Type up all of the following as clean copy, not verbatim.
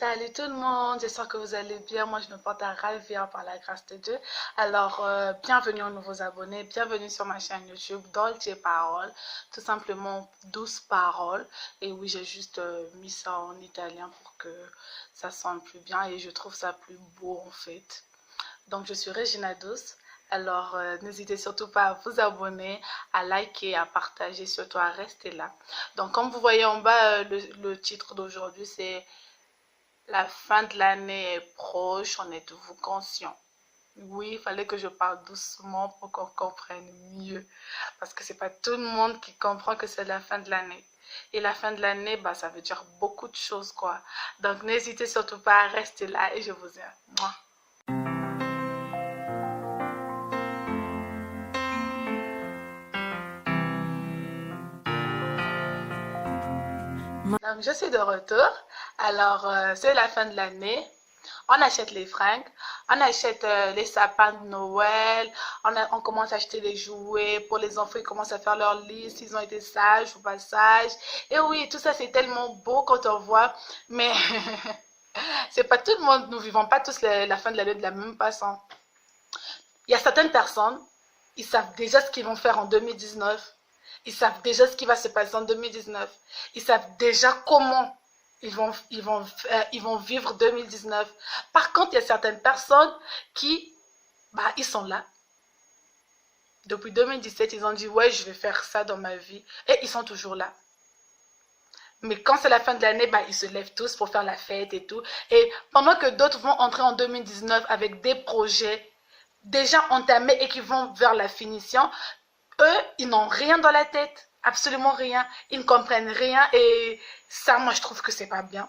Salut tout le monde, j'espère que vous allez bien. Moi, je me porte à ravir par la grâce de Dieu. Alors, bienvenue aux nouveaux abonnés, bienvenue sur ma chaîne YouTube Dolce Parole, tout simplement douce parole. Et oui, j'ai juste mis ça en italien pour que ça sonne plus bien et je trouve ça plus beau en fait. Donc, je suis Regina Douce. Alors, n'hésitez surtout pas à vous abonner, à liker, à partager, surtout à rester là. Donc, comme vous voyez en bas, le titre d'aujourd'hui, c'est la fin de l'année est proche, en êtes-vous conscient? Oui, il fallait que je parle doucement pour qu'on comprenne mieux. Parce que c'est pas tout le monde qui comprend que c'est la fin de l'année. Et la fin de l'année, bah, ça veut dire beaucoup de choses, quoi. Donc, n'hésitez surtout pas à rester là et je vous aime. Moi. Donc, je suis de retour. Alors, c'est la fin de l'année. On achète les fringues, on achète les sapins de Noël, on commence à acheter les jouets pour les enfants, ils commencent à faire leur liste, s'ils ont été sages ou pas sages. Et oui, tout ça c'est tellement beau quand on voit, mais c'est pas tout le monde, nous vivons pas tous la fin de l'année de la même façon. Il y a certaines personnes, ils savent déjà ce qu'ils vont faire en 2019. Ils savent déjà ce qui va se passer en 2019. Ils savent déjà comment ils vont vivre 2019. Par contre, il y a certaines personnes qui, bah, ils sont là. Depuis 2017, ils ont dit, ouais, je vais faire ça dans ma vie. Et ils sont toujours là. Mais quand c'est la fin de l'année, bah, ils se lèvent tous pour faire la fête et tout. Et pendant que d'autres vont entrer en 2019 avec des projets déjà entamés et qui vont vers la finition, eux, ils n'ont rien dans la tête. Absolument rien. Ils ne comprennent rien. Et ça, moi, je trouve que c'est pas bien.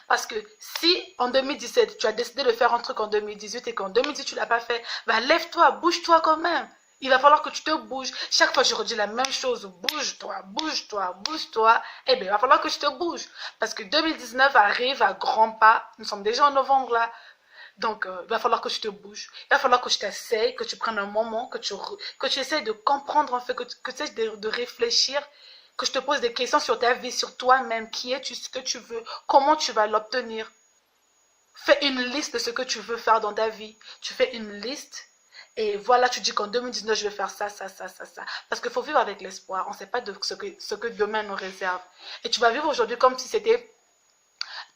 Parce que si en 2017, tu as décidé de faire un truc en 2018 et qu'en 2018, tu ne l'as pas fait, bah lève-toi, bouge-toi quand même. Il va falloir que tu te bouges. Chaque fois, je redis la même chose. Bouge-toi, bouge-toi, bouge-toi. Eh bien, il va falloir que tu te bouges. Parce que 2019 arrive à grands pas. Nous sommes déjà en novembre là. Donc, il va falloir que tu te bouges. Il va falloir que tu t'essayes, que tu prennes un moment, que tu essayes de comprendre, en fait, que tu essayes de réfléchir, que je te pose des questions sur ta vie, sur toi-même. Qui es-tu, ce que tu veux, comment tu vas l'obtenir. Fais une liste de ce que tu veux faire dans ta vie. Tu fais une liste et voilà, tu dis qu'en 2019, je vais faire ça, ça, ça, ça, ça. Parce qu'il faut vivre avec l'espoir. On ne sait pas de ce que demain nous réserve. Et tu vas vivre aujourd'hui comme si c'était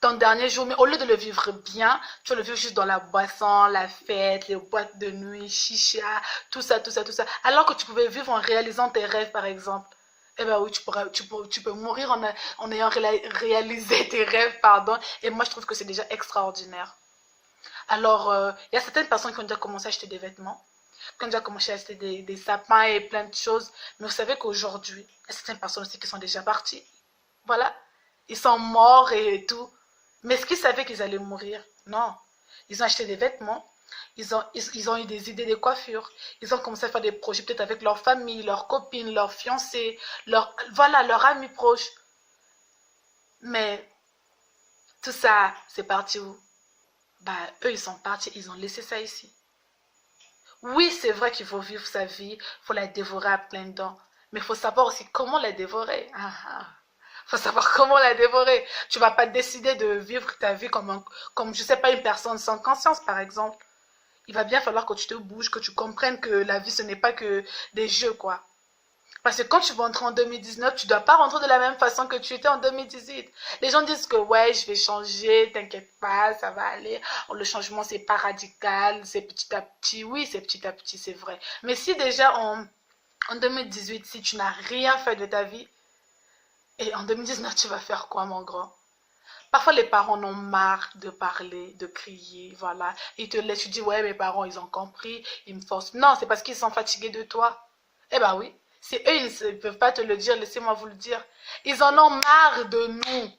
ton dernier jour, mais au lieu de le vivre bien, tu vas le vivre juste dans la boisson, la fête, les boîtes de nuit, chicha, tout ça, tout ça, tout ça. Alors que tu pouvais vivre en réalisant tes rêves, par exemple. Eh ben oui, tu peux mourir en ayant réalisé tes rêves, pardon. Et moi, je trouve que c'est déjà extraordinaire. Alors, il y a certaines personnes qui ont déjà commencé à acheter des vêtements, qui ont déjà commencé à acheter des sapins et plein de choses. Mais vous savez qu'aujourd'hui, il y a certaines personnes aussi qui sont déjà parties. Voilà. Ils sont morts et tout. Mais est-ce qu'ils savaient qu'ils allaient mourir? Non. Ils ont acheté des vêtements. Ils ont eu des idées de coiffure. Ils ont commencé à faire des projets peut-être avec leur famille, leurs copines, leurs fiancés, voilà, leurs amis proches. Mais tout ça, c'est parti où? Bah, eux, ils sont partis, ils ont laissé ça ici. Oui, c'est vrai qu'il faut vivre sa vie, il faut la dévorer à plein dents. Mais il faut savoir aussi comment la dévorer. Ah, ah. Faut savoir comment la dévorer. Tu vas pas décider de vivre ta vie comme je sais pas, une personne sans conscience, par exemple. Il va bien falloir que tu te bouges, que tu comprennes que la vie, ce n'est pas que des jeux, quoi. Parce que quand tu vas entrer en 2019, tu ne dois pas rentrer de la même façon que tu étais en 2018. Les gens disent que ouais, je vais changer, t'inquiète pas, ça va aller. Oh, le changement, c'est pas radical, c'est petit à petit. Oui, c'est petit à petit, c'est vrai. Mais si déjà en 2018, si tu n'as rien fait de ta vie, et en 2019, tu vas faire quoi, mon grand? Parfois, les parents en ont marre de parler, de crier, voilà. Ils te laissent, tu dis, ouais, mes parents, ils ont compris, ils me forcent. Non, c'est parce qu'ils sont fatigués de toi. Eh ben oui. Si eux, ils ne peuvent pas te le dire, laissez-moi vous le dire. Ils en ont marre de nous.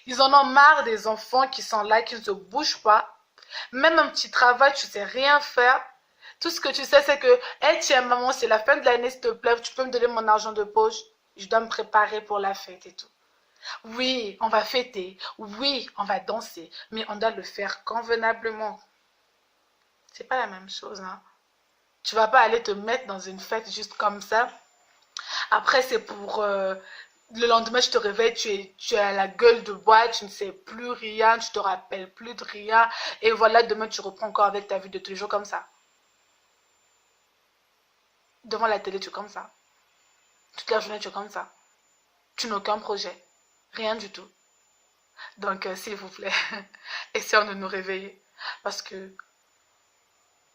Ils en ont marre des enfants qui sont là, qui ne se bougent pas. Même un petit travail, tu ne sais rien faire. Tout ce que tu sais, c'est que, hey, tiens, maman, c'est la fin de l'année, s'il te plaît, tu peux me donner mon argent de poche. Je dois me préparer pour la fête et tout. Oui, on va fêter. Oui, on va danser. Mais on doit le faire convenablement. C'est pas la même chose, hein. Tu vas pas aller te mettre dans une fête juste comme ça. Après, c'est pour Le lendemain, tu te réveilles, tu as la gueule de bois, tu ne sais plus rien, tu te rappelles plus de rien. Et voilà, demain, tu reprends encore avec ta vie de tous les jours comme ça. Devant la télé, tu es comme ça. Toute la journée, tu es comme ça. Tu n'as aucun projet. Rien du tout. Donc, s'il vous plaît, essayons de nous réveiller. Parce que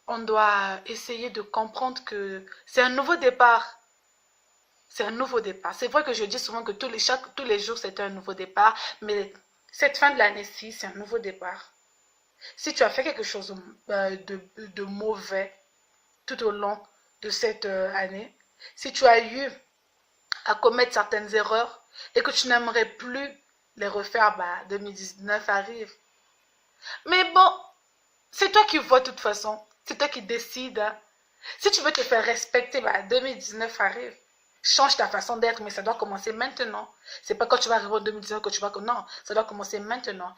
on doit essayer de comprendre que c'est un nouveau départ. C'est un nouveau départ. C'est vrai que je dis souvent que tous les jours, c'est un nouveau départ. Mais cette fin de l'année-ci, c'est un nouveau départ. Si tu as fait quelque chose de mauvais tout au long de cette année, si tu as eu à commettre certaines erreurs et que tu n'aimerais plus les refaire, 2019 arrive. Mais bon, c'est toi qui vois de toute façon. C'est toi qui décides. Hein. Si tu veux te faire respecter, 2019 arrive. Change ta façon d'être, mais ça doit commencer maintenant. C'est pas quand tu vas arriver en 2019 que tu vas... Non, ça doit commencer maintenant.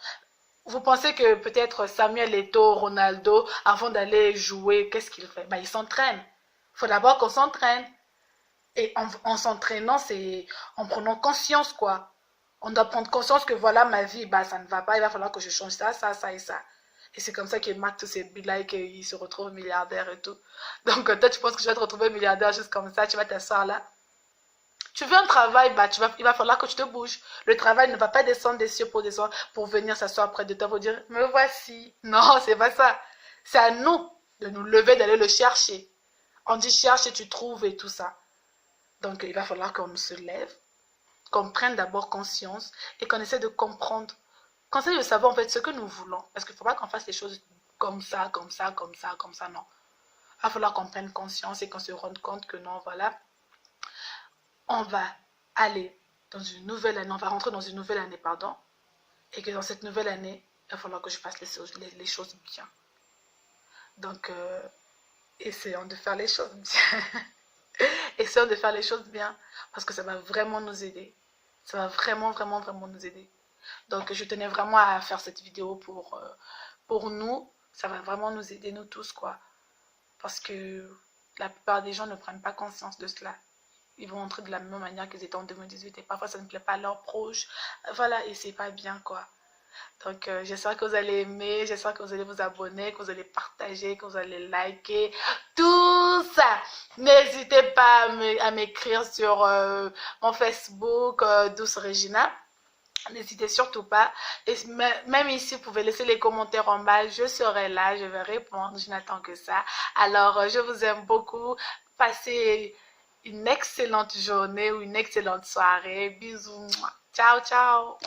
Vous pensez que peut-être Samuel Eto'o, Ronaldo, avant d'aller jouer, qu'est-ce qu'il fait? Il s'entraîne. Il faut d'abord qu'on s'entraîne. Et en s'entraînant, c'est en prenant conscience, quoi. On doit prendre conscience que voilà, ma vie, ça ne va pas, il va falloir que je change ça, ça, ça et ça. Et c'est comme ça qu'il marque tous ces buts-là et qu'il se retrouve milliardaire et tout. Donc, toi, tu penses que tu vas te retrouver milliardaire juste comme ça, tu vas t'asseoir là. Tu veux un travail, il va falloir que tu te bouges. Le travail ne va pas descendre des cieux pour venir s'asseoir près de toi pour dire, me voici. Non, c'est pas ça. C'est à nous de nous lever, d'aller le chercher. On dit cherche et tu trouves et tout ça. Donc, il va falloir qu'on se lève, qu'on prenne d'abord conscience et qu'on essaie de comprendre, qu'on essaie de savoir en fait ce que nous voulons. Parce qu'il ne faut pas qu'on fasse les choses comme ça, comme ça, comme ça, comme ça, non. Il va falloir qu'on prenne conscience et qu'on se rende compte que non, voilà, on va aller dans une nouvelle année, on va rentrer dans une nouvelle année, pardon, et que dans cette nouvelle année, il va falloir que je fasse les choses bien. Donc, essayons de faire les choses bien. Essayons de faire les choses bien, parce que ça va vraiment nous aider. Ça va vraiment, vraiment, vraiment nous aider. Donc, je tenais vraiment à faire cette vidéo pour nous. Ça va vraiment nous aider, nous tous, quoi. Parce que la plupart des gens ne prennent pas conscience de cela. Ils vont entrer de la même manière qu'ils étaient en 2018 et parfois ça ne plaît pas à leurs proches. Voilà, et c'est pas bien, quoi. Donc, j'espère que vous allez aimer, j'espère que vous allez vous abonner, que vous allez partager, que vous allez liker, tout ça. N'hésitez pas à m'écrire sur mon Facebook, Douce Regina. N'hésitez surtout pas. Et même ici, vous pouvez laisser les commentaires en bas. Je serai là, je vais répondre. Je n'attends que ça. Alors, je vous aime beaucoup. Passez une excellente journée ou une excellente soirée. Bisous. Ciao, ciao.